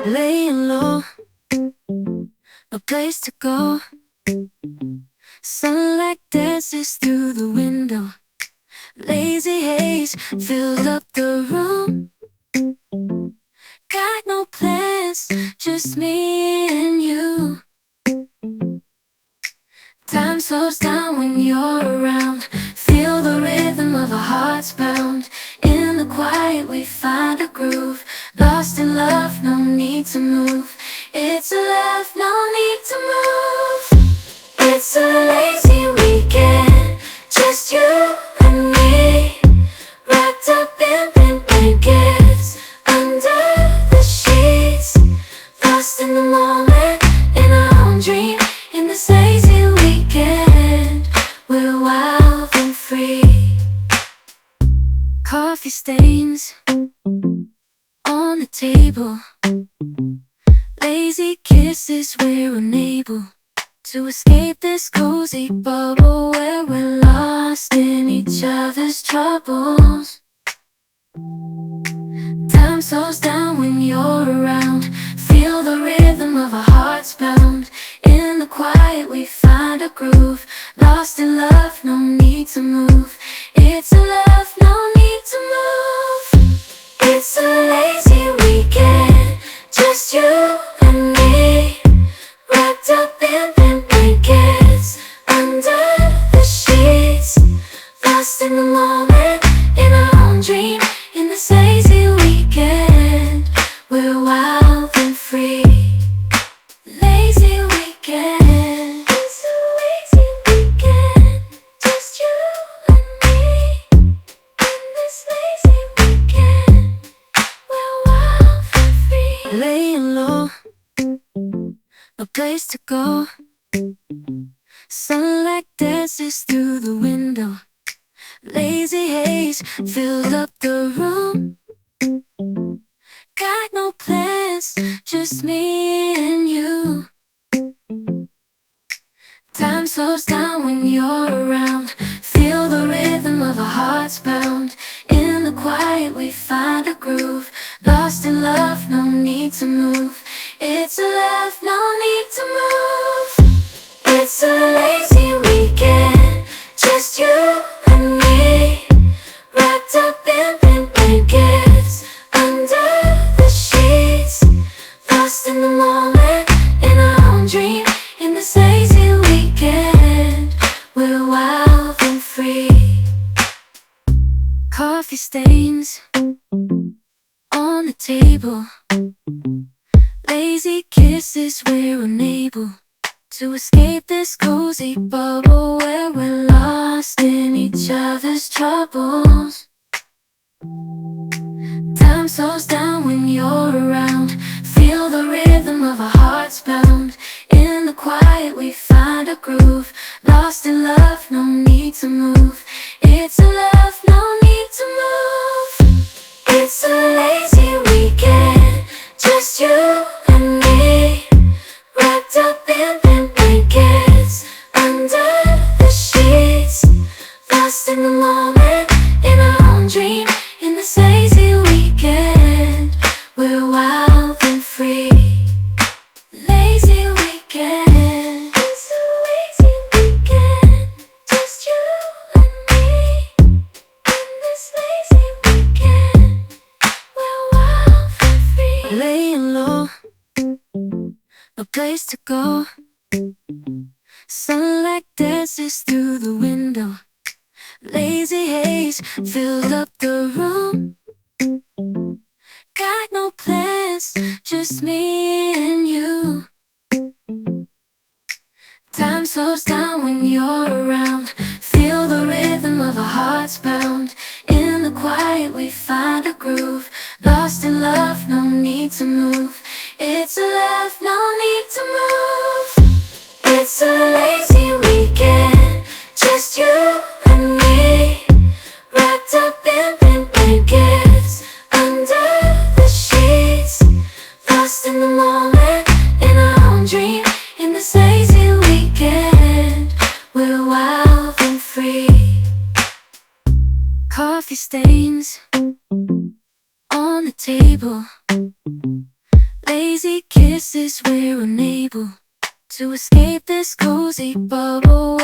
Laying low, no place to go. Sunlight dances through the window. Lazy haze filled up the room. Got no plans, just me and you. Time slows down when you're around. Feel the rhythm of our hearts pound. In the quiet we find a groove. Lost in love, no need to move. It's a love, no need to move. It's a lazy weekend, just you and me. Wrapped up in pink blankets, under the sheets. Lost in the moment, in our own dream. In this lazy weekend, we're wild and free. Coffee stains on the table. Lazy kisses, we're unable to escape this cozy bubble where we're lost in each other's troubles. Time slows down when you're around. Feel the rhythm of our hearts pound. In the quiet we find a groove. Lost in love, no need to move. It's a love, no need to move. It's a lazy weekend, just you and me. Wrapped up in pink blankets, under the sheets. Lost in the moment, in our own dream. In this lazy weekend, we're wild and free. Lazy weekend, it's a lazy weekend, just you and me. In this lazy weekend, we're wild and free. Laying low, no place to go. Sunlight dances through the window. Lazy haze filled up the room. Got no plans, just me and you. Time slows down when you're around. Feel the rhythm of our hearts pound. In the quiet we find a groove. Lost in love, no need to move. It's a love, no need to move. It's a lazy weekend, just you and me. Wrapped up in pink blankets, under the sheets. Lost in the moment, in our own dream. In this lazy weekend, we're wild and free. Coffee stains on the table. Lazy kisses, we're unable to escape this cozy bubble where we're lost in each other's troubles. Time slows down when you're around. Feel the rhythm of our hearts pound. In the quiet we find a groove. Lost in love, no need to move. It's a love, no need to move. It's a lazy weekend, just you and me. Wrapped up in pink blankets, under the sheets. Lost in the moment, in our own dream. In this lazy weekend, we're wild and free. Lazy weekend, it's a lazy weekend, just you and me. In this lazy weekend, we're wild and free. Laying low, no place to go. Sunlight dances through the window. Lazy haze filled up the room. Got no plans, just me and you. Time slows down when you're around. Feel the rhythm of our hearts pound. In the quiet we find a groove. Lost in love, no need to move. It's a love, no need to move. It's a lazy weekend, just you and me. Wrapped up in pink blankets, under the sheets. Lost in the moment, in our own dream. In this lazy weekend, we're wild and free. Coffee stains on the table. Lazy kisses, we're unable to escape this cozy bubble.